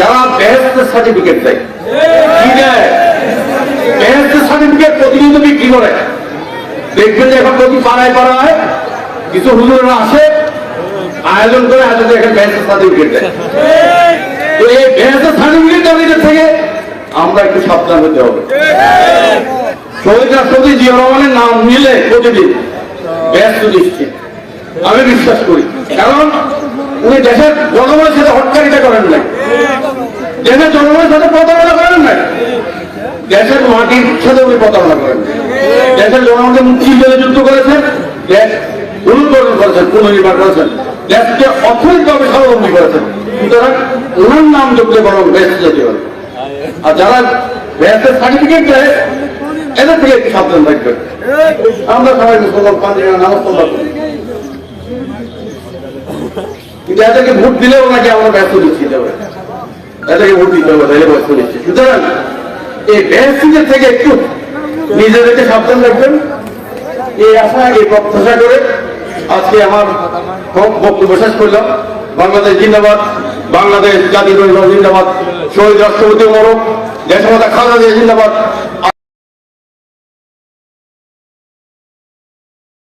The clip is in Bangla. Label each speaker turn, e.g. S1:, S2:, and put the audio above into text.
S1: যারা বেহেশতের সার্টিফিকেট দেয় কি দেয়, বেহেশতের সার্টিফিকেট প্রতিনিয়ত বিক্রি করে। দেখবেন যে এখন প্রতি পাড়ায় পাড়ায় কিছু হুজুরেরা আসে, আয়োজন করে এখানে বেহেশতের সার্টিফিকেট দেয়। তো এই বেহেশতের সার্টিফিকেট দেওয়ার থেকে আমরা একটু সাবধান হতে হবে। শহীদ রাষ্ট্রপতি জিয়া রহমানের নাম নিলে প্রতিদিন ব্যস্ত দৃষ্টি আমি বিশ্বাস করি, কারণ উনি দেশের জনগণের সাথে হটকারিতা করেন নাই, দেশের জনগণের সাথে প্রতারণা করেন নাই, দেশের মাটির সাথে উনি প্রতারণা করেন, দেশের জনগণকে মুক্তিযুদ্ধে যুদ্ধ করেছেন, দেশ পুনর্গঠন করেছেন, পুনর্নির্মাণ করেছেন, দেশকে অর্থনৈতিকভাবে স্বাবলম্বী করেছেন। সুতরাং ওনার নাম যোগ্য বরং বেশ যেতে পারে। আর যারা বেহেশতের সার্টিফিকেট দেয় এদের থেকে একটু সাবধান থাকবেন। আমরা সবাই মুসলমান পাঞ্জাবি নামাজ পড়া করি, কিন্তু এদেরকে ভোট দিলেও নাকি আমরা ব্যস্ত দিচ্ছি, এদেরকে ভোট দিতে হবে, তাহলে ব্যস্ত দিচ্ছি। সুতরাং এই বেহেশতের থেকে একটু নিজেদেরকে সাবধান রাখবেন, এই আশা এই প্রত্যাশা করে আজকে আমার বক্তব্য শেষ করলাম। বাংলাদেশ জিন্দাবাদ, বাংলাদেশ জাতীয় জিন্দাবাদ, শহীদ রাষ্ট্রপতি মোরক, দেশমাতা খালেদা জিয়া জিন্দাবাদ,